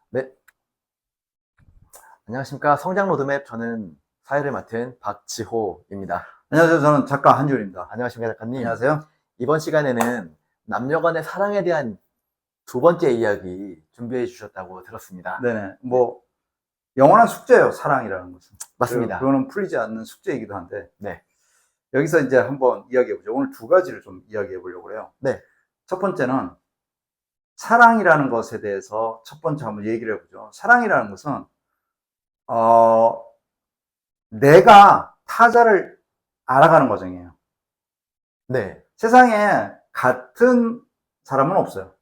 네, 안녕하십니까. 성장 로드맵 저는 사회를 맡은 박지호입니다. 안녕하세요. 저는 작가 한준입니다. 안녕하십니까, 작가님. 안녕하세요. 이번 시간에는 남녀 간의 사랑에 대한 두 번째 이야기 준비해 주셨다고 들었습니다. 네네. 영원한 숙제예요. 사랑이라는 것은. 맞습니다. 그거는 풀리지 않는 숙제이기도 한데. 네. 여기서 이제 한번 이야기해보죠. 오늘 두 가지를 좀 이야기해보려고 해요. 네. 첫 번째는 사랑이라는 것에 대해서 첫 번째 한번 얘기를 해보죠. 사랑이라는 것은, 내가 타자를 알아가는 과정이에요. 네. 세상에 같은 사람은 없어요.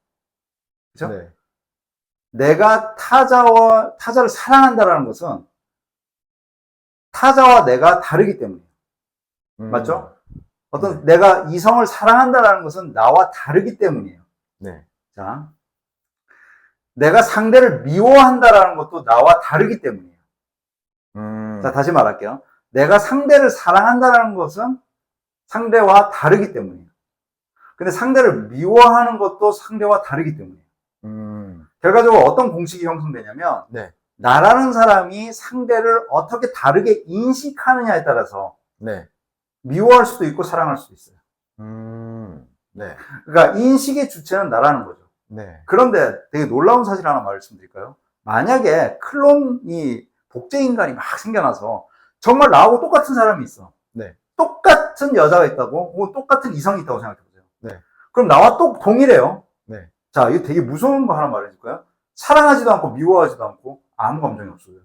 그죠? 네. 내가 타자를 사랑한다는 것은 타자와 내가 다르기 때문이에요. 맞죠? 내가 이성을 사랑한다는 것은 나와 다르기 때문이에요. 네. 자, 내가 상대를 미워한다는 것도 나와 다르기 때문이에요. 자, 다시 말할게요. 내가 상대를 사랑한다는 것은 상대와 다르기 때문이에요. 근데 상대를 미워하는 것도 상대와 다르기 때문이에요. 결과적으로 어떤 공식이 형성되냐면, 네. 나라는 사람이 상대를 어떻게 다르게 인식하느냐에 따라서 네. 미워할 수도 있고 사랑할 수도 있어요. 네. 그러니까 인식의 주체는 나라는 거죠. 네. 그런데 되게 놀라운 사실 하나 말씀드릴까요? 만약에 클론이 복제인간이 막 생겨나서 정말 나하고 똑같은 사람이 있어. 네. 똑같은 여자가 있다고, 똑같은 이성이 있다고 생각해보세요. 네. 그럼 나와 또 동일해요. 네. 자, 이거 되게 무서운 거 하나 말해줄까요? 사랑하지도 않고 미워하지도 않고 아무 감정이 없어요.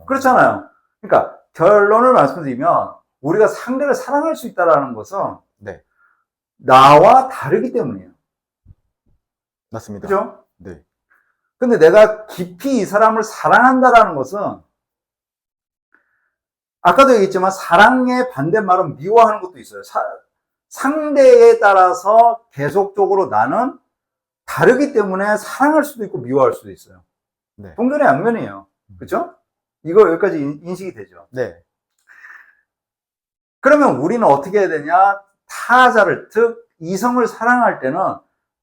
그렇잖아요. 그러니까 결론을 말씀드리면 우리가 상대를 사랑할 수 있다는 것은 네. 나와 다르기 때문이에요. 맞습니다. 그죠? 네. 근데 내가 깊이 이 사람을 사랑한다는 것은 아까도 얘기했지만 사랑의 반대말은 미워하는 것도 있어요. 상대에 따라서 계속적으로 나는 다르기 때문에 사랑할 수도 있고 미워할 수도 있어요. 네. 동전의 양면이에요. 그렇죠? 이거 여기까지 인식이 되죠. 네. 그러면 우리는 어떻게 해야 되냐? 타자를, 즉 이성을 사랑할 때는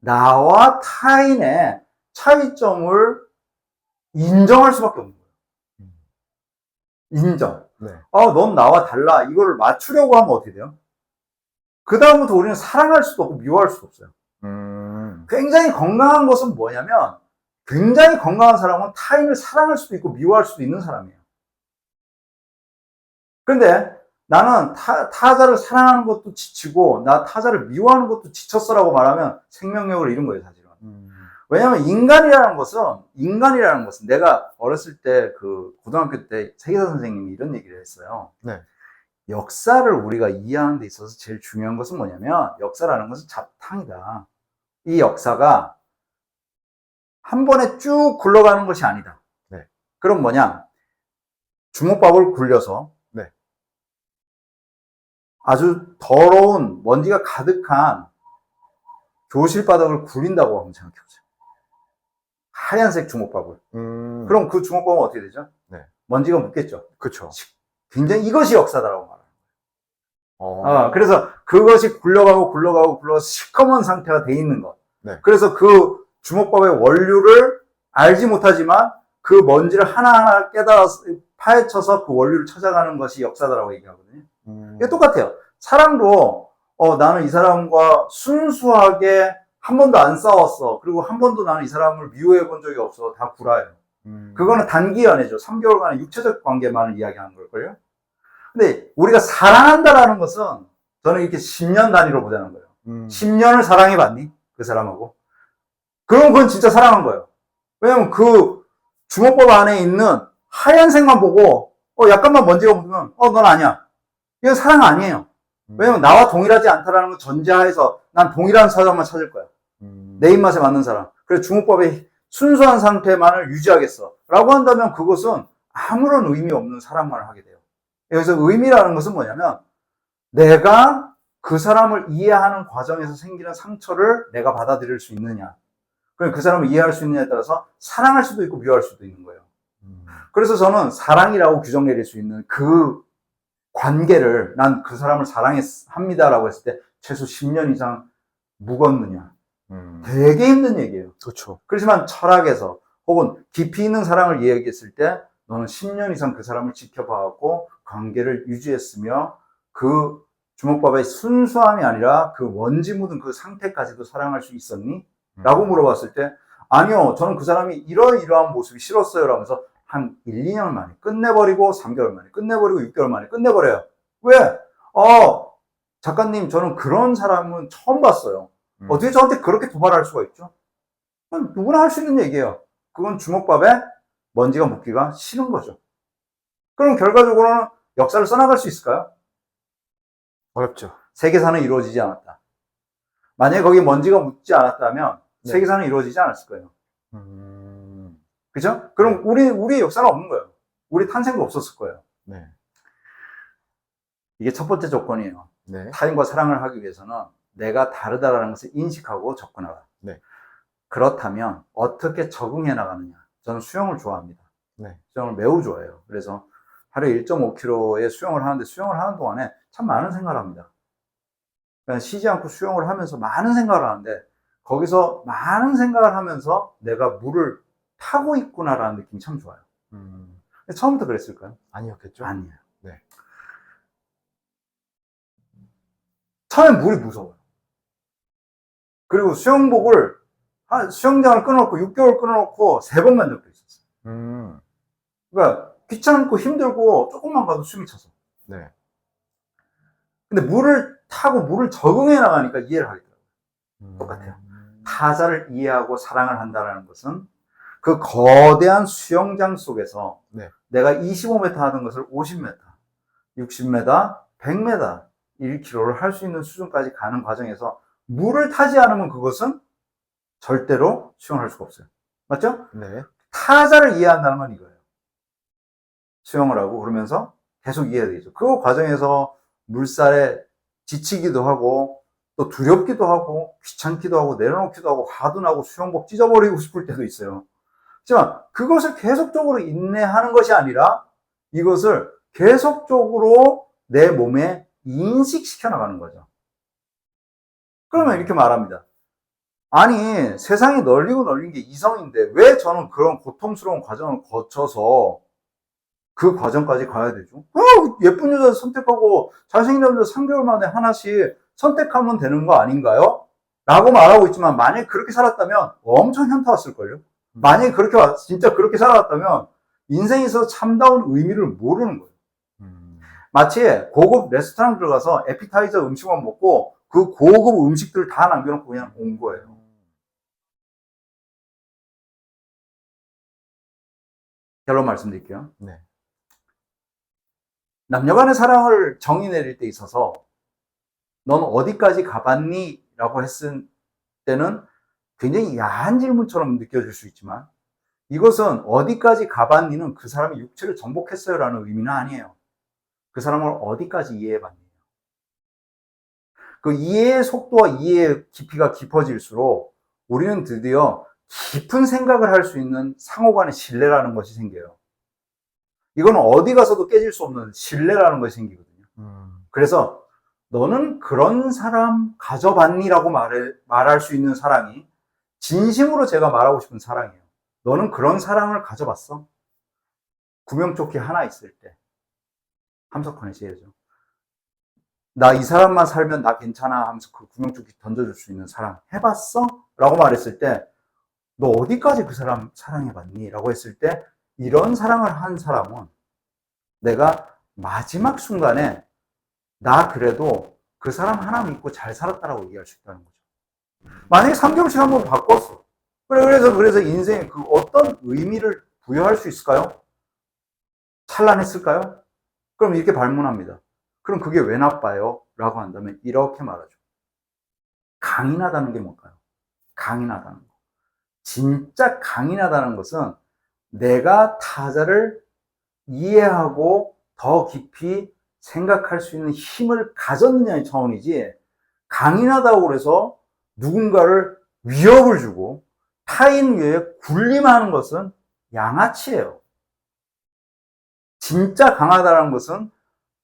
나와 타인의 차이점을 인정할 수밖에 없는 거예요. 인정. 네. 넌 나와 달라. 이거를 맞추려고 하면 어떻게 돼요? 그 다음부터 우리는 사랑할 수도 없고 미워할 수도 없어요. 굉장히 건강한 것은 뭐냐면, 굉장히 건강한 사람은 타인을 사랑할 수도 있고 미워할 수도 있는 사람이에요. 그런데 나는 타자를 사랑하는 것도 지치고 나 타자를 미워하는 것도 지쳤어라고 말하면 생명력을 잃은 거예요, 사실은. 왜냐하면 인간이라는 것은 내가 어렸을 때 고등학교 때 세계사 선생님이 이런 얘기를 했어요. 네. 역사를 우리가 이해하는 데 있어서 제일 중요한 것은 뭐냐면, 역사라는 것은 잡탕이다. 이 역사가 한 번에 쭉 굴러가는 것이 아니다. 네. 그럼 뭐냐? 주먹밥을 굴려서 네. 아주 더러운 먼지가 가득한 교실 바닥을 굴린다고 한번 생각해보세요. 하얀색 주먹밥을. 그럼 그 주먹밥은 어떻게 되죠? 네. 먼지가 묻겠죠. 그렇죠. 굉장히 이것이 역사다라고 말합니다. 그래서 그것이 굴러가고 시커먼 상태가 돼 있는 것. 네. 그래서 그 주먹밥의 원료를 알지 못하지만 그 먼지를 하나하나 깨달아서 파헤쳐서 그 원료를 찾아가는 것이 역사다라고 얘기하거든요. 이게 똑같아요. 사랑도 나는 이 사람과 순수하게 한 번도 안 싸웠어. 그리고 한 번도 나는 이 사람을 미워해 본 적이 없어. 다 구라예요. 그거는 단기 연애죠. 3개월간의 육체적 관계만을 이야기하는 걸걸요. 근데 우리가 사랑한다라는 것은 저는 이렇게 10년 단위로 보자는 거예요. 10년을 사랑해봤니? 그 사람하고. 그럼 그건 진짜 사랑한 거예요. 왜냐면 그 주먹밥 안에 있는 하얀색만 보고 약간만 먼지가 묻으면 넌 아니야. 이건 사랑 아니에요. 왜냐면 나와 동일하지 않다라는 걸 전제하에서 난 동일한 사람만 찾을 거야. 내 입맛에 맞는 사람. 그래서 주먹밥의 순수한 상태만을 유지하겠어. 라고 한다면 그것은 아무런 의미 없는 사랑만을 하게 돼요. 여기서 의미라는 것은 뭐냐면, 내가 그 사람을 이해하는 과정에서 생기는 상처를 내가 받아들일 수 있느냐. 그 사람을 이해할 수 있느냐에 따라서 사랑할 수도 있고 미워할 수도 있는 거예요. 그래서 저는 사랑이라고 규정 내릴 수 있는 그 관계를, 난 그 사람을 사랑합니다라고 했을 때 최소 10년 이상 묵었느냐. 되게 힘든 얘기예요. 그렇죠. 그렇지만 철학에서 혹은 깊이 있는 사랑을 이야기했을 때 너는 10년 이상 그 사람을 지켜봐왔고 관계를 유지했으며 그 주먹밥의 순수함이 아니라 그 원지 묻은 그 상태까지도 사랑할 수 있었니? 라고 물어봤을 때 아니요, 저는 그 사람이 이러이러한 모습이 싫었어요 라면서 한 1, 2년 만에 끝내버리고 3개월 만에 끝내버리고 6개월 만에 끝내버려요. 왜? 작가님, 저는 그런 사람은 처음 봤어요. 어떻게 저한테 그렇게 도발할 수가 있죠? 그건 누구나 할 수 있는 얘기예요. 그건 주먹밥에 먼지가 묻기가 싫은 거죠. 그럼 결과적으로는 역사를 써나갈 수 있을까요? 어렵죠. 세계사는 이루어지지 않았다. 만약에 거기에 먼지가 묻지 않았다면 네. 세계사는 이루어지지 않았을 거예요. 그죠? 네. 그럼 우리의 역사는 없는 거예요. 우리 탄생도 없었을 거예요. 네. 이게 첫 번째 조건이에요. 네. 타인과 사랑을 하기 위해서는 내가 다르다라는 것을 인식하고 접근하라. 네. 그렇다면 어떻게 적응해 나가느냐? 저는 수영을 좋아합니다. 네. 수영을 매우 좋아해요. 그래서 하루에 1.5km의 수영을 하는데 수영을 하는 동안에 참 많은 생각을 합니다. 그냥 쉬지 않고 수영을 하면서 많은 생각을 하는데 거기서 많은 생각을 하면서 내가 물을 타고 있구나라는 느낌이 참 좋아요. 처음부터 그랬을까요? 아니었겠죠? 아니에요. 네. 처음엔 물이 무서워요. 그리고 수영장을 끊어놓고 6개월 끊어놓고 3번 간 적도 있었어요. 그러니까 귀찮고 힘들고 조금만 가도 숨이 차서. 네. 근데 물을 타고 물을 적응해 나가니까 이해를 하겠더라고요. 똑같아요. 타자를 이해하고 사랑을 한다는 것은 그 거대한 수영장 속에서 네. 내가 25m 하던 것을 50m, 60m, 100m, 1km를 할 수 있는 수준까지 가는 과정에서 물을 타지 않으면 그것은 절대로 수영을 할 수가 없어요. 맞죠? 네. 타자를 이해한다는 건 이거예요. 수영을 하고 그러면서 계속 이해해야 되겠죠. 그 과정에서 물살에 지치기도 하고 또 두렵기도 하고 귀찮기도 하고 내려놓기도 하고 화도 나고 수영복 찢어버리고 싶을 때도 있어요. 하지만 그것을 계속적으로 인내하는 것이 아니라 이것을 계속적으로 내 몸에 인식시켜 나가는 거죠. 그러면 이렇게 말합니다. 아니, 세상이 널리고 널린 게 이성인데 왜 저는 그런 고통스러운 과정을 거쳐서 그 과정까지 가야 되죠? 예쁜 여자 선택하고 잘생긴 남자 3개월 만에 하나씩 선택하면 되는 거 아닌가요? 라고 말하고 있지만 만약에 그렇게 살았다면 엄청 현타 왔을걸요? 만약에 진짜 그렇게 살아왔다면 인생에서 참다운 의미를 모르는 거예요. 마치 고급 레스토랑 들어가서 에피타이저 음식만 먹고 그 고급 음식들을 다 남겨놓고 그냥 온 거예요. 결론 말씀드릴게요. 네. 남녀 간의 사랑을 정의 내릴 때 있어서 넌 어디까지 가봤니? 라고 했을 때는 굉장히 야한 질문처럼 느껴질 수 있지만 이것은 어디까지 가봤니는 그 사람의 육체를 정복했어요 라는 의미는 아니에요. 그 사람을 어디까지 이해해봤니? 그 이해의 속도와 이해의 깊이가 깊어질수록 우리는 드디어 깊은 생각을 할 수 있는 상호간의 신뢰라는 것이 생겨요. 이거는 어디 가서도 깨질 수 없는 신뢰라는 것이 생기거든요. 그래서 너는 그런 사람 가져봤니? 라고 말할 수 있는 사랑이 진심으로 제가 말하고 싶은 사랑이에요. 너는 그런 사랑을 가져봤어? 구명조끼 하나 있을 때 함석헌이 씨죠. 나 이 사람만 살면 나 괜찮아 하면서 그 구명조끼 던져줄 수 있는 사랑 해봤어? 라고 말했을 때 너 어디까지 그 사람 사랑해봤니? 라고 했을 때 이런 사랑을 한 사람은 내가 마지막 순간에 나 그래도 그 사람 하나 믿고 잘 살았다라고 얘기할 수 있다는 거죠. 만약에 3개월씩 한번 바꿨어. 그래서 인생에 그 어떤 의미를 부여할 수 있을까요? 찬란했을까요? 그럼 이렇게 발문합니다. 그럼 그게 왜 나빠요? 라고 한다면 이렇게 말하죠. 강인하다는 게 뭘까요? 강인하다는 거. 진짜 강인하다는 것은 내가 타자를 이해하고 더 깊이 생각할 수 있는 힘을 가졌느냐의 차원이지 강인하다고 해서 누군가를 위협을 주고 타인 위에 군림하는 것은 양아치예요. 진짜 강하다는 것은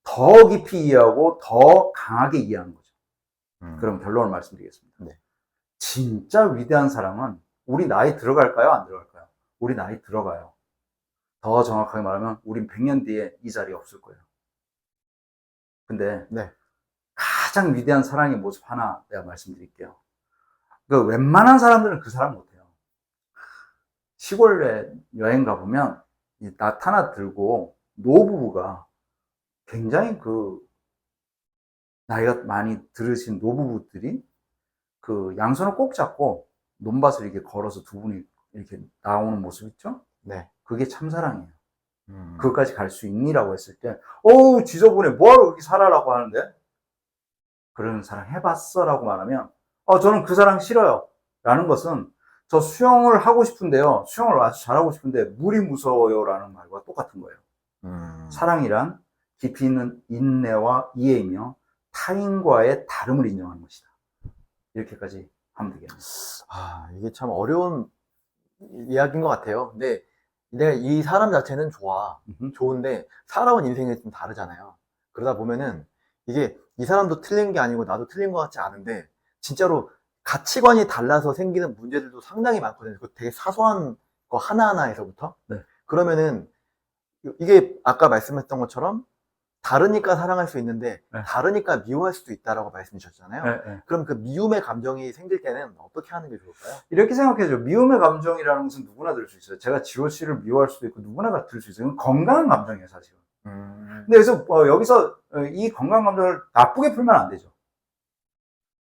더 깊이 이해하고 더 강하게 이해하는 거죠. 그럼 결론을 말씀드리겠습니다. 네. 진짜 위대한 사랑은 우리 나이 들어갈까요? 안 들어갈까요? 우리 나이 들어가요. 더 정확하게 말하면 우린 100년 뒤에 이 자리에 없을 거예요. 근데 네. 가장 위대한 사랑의 모습 하나 내가 말씀드릴게요. 그 웬만한 사람들은 그 사랑 못해요. 시골에 여행 가보면 이 나타나 들고 노부부가 굉장히 그 나이가 많이 들으신 노부부들이 그 양손을 꼭 잡고 논밭을 이렇게 걸어서 두 분이 이렇게 나오는 모습 있죠? 네. 그게 참사랑이에요. 음. 그것까지 갈 수 있니라고 했을 때, 어우, 지저분해. 뭐하러 그렇게 살아라고 하는데? 그런 사랑 해봤어? 라고 말하면, 저는 그 사랑 싫어요. 라는 것은, 저 수영을 하고 싶은데요. 수영을 아주 잘하고 싶은데, 물이 무서워요. 라는 말과 똑같은 거예요. 사랑이란 깊이 있는 인내와 이해이며, 타인과의 다름을 인정하는 것이다. 이렇게까지 하면 되겠네요. 아, 이게 참 어려운 이야기인 것 같아요. 근데 내가 이 사람 자체는 좋은데 살아온 인생이 좀 다르잖아요. 그러다 보면은 이게 이 사람도 틀린 게 아니고 나도 틀린 것 같지 않은데 진짜로 가치관이 달라서 생기는 문제들도 상당히 많거든요. 그 되게 사소한 거 하나하나에서부터. 네. 그러면은 이게 아까 말씀했던 것처럼 다르니까 사랑할 수 있는데 네. 다르니까 미워할 수도 있다라고 말씀 주셨잖아요. 네. 그럼 그 미움의 감정이 생길 때는 어떻게 하는 게 좋을까요? 이렇게 생각해줘. 미움의 감정이라는 것은 누구나 들 수 있어요. 제가 지호 씨를 미워할 수도 있고 누구나가 들 수 있어요. 이건 건강한 감정이에요, 사실은. 근데 그래서 여기서 이 건강한 감정을 나쁘게 풀면 안 되죠.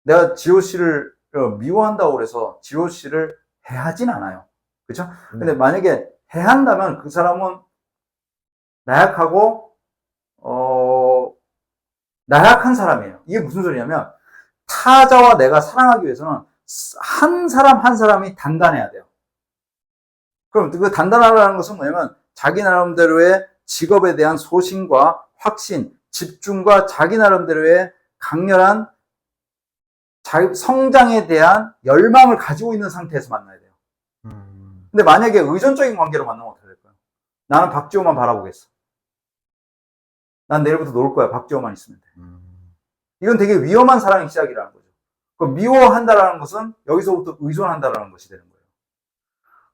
내가 지호 씨를 미워한다고 그래서 지호 씨를 해하진 않아요. 그렇죠? 근데 만약에 해한다면 그 사람은 나약하고 나약한 사람이에요. 이게 무슨 소리냐면 타자와 내가 사랑하기 위해서는 한 사람 한 사람이 단단해야 돼요. 그럼 그 단단하다는 것은 뭐냐면 자기 나름대로의 직업에 대한 소신과 확신, 집중과 자기 나름대로의 강렬한 성장에 대한 열망을 가지고 있는 상태에서 만나야 돼요. 근데 만약에 의존적인 관계로 만나면 어떻게 될까요? 나는 박지호만 바라보겠어. 난 내일부터 놀 거야. 박지호만 있으면 돼. 이건 되게 위험한 사랑의 시작이라는 거죠. 그 미워한다라는 것은 여기서부터 의존한다라는 것이 되는 거예요.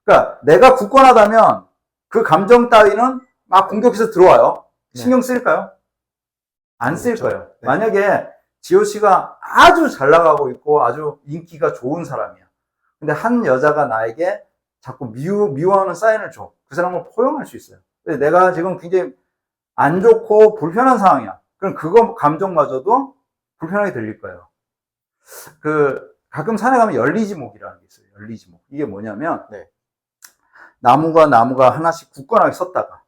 그러니까 내가 굳건하다면 그 감정 따위는 막 공격해서 들어와요. 신경 쓸까요? 안 쓸 거예요. 네. 만약에 지호 씨가 아주 잘 나가고 있고 아주 인기가 좋은 사람이야. 근데 한 여자가 나에게 자꾸 미워하는 사인을 줘. 그 사람을 포용할 수 있어요. 근데 내가 지금 굉장히 안 좋고 불편한 상황이야. 그럼 그거 감정마저도 불편하게 들릴 거예요. 가끔 산에 가면 열리지목이라는 게 있어요. 열리지목. 이게 뭐냐면, 나무가 하나씩 굳건하게 섰다가,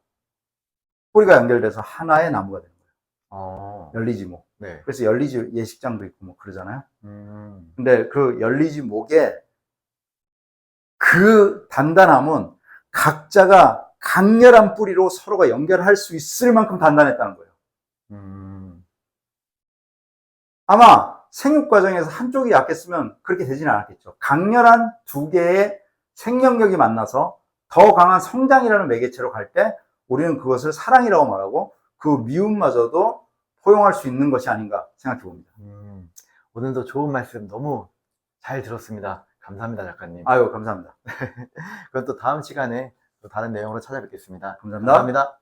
뿌리가 연결돼서 하나의 나무가 되는 거예요. 열리지목. 네. 그래서 열리지 예식장도 있고 뭐 그러잖아요. 근데 그 열리지목에 그 단단함은 각자가 강렬한 뿌리로 서로가 연결할 수 있을 만큼 단단했다는 거예요. 아마 생육 과정에서 한쪽이 약했으면 그렇게 되지는 않았겠죠. 강렬한 두 개의 생명력이 만나서 더 강한 성장이라는 매개체로 갈 때 우리는 그것을 사랑이라고 말하고 그 미움마저도 포용할 수 있는 것이 아닌가 생각해 봅니다. 오늘도 좋은 말씀 너무 잘 들었습니다. 감사합니다, 작가님. 아유, 감사합니다. 그럼 또 다음 시간에 또 다른 내용으로 찾아뵙겠습니다. 감사합니다. 감사합니다.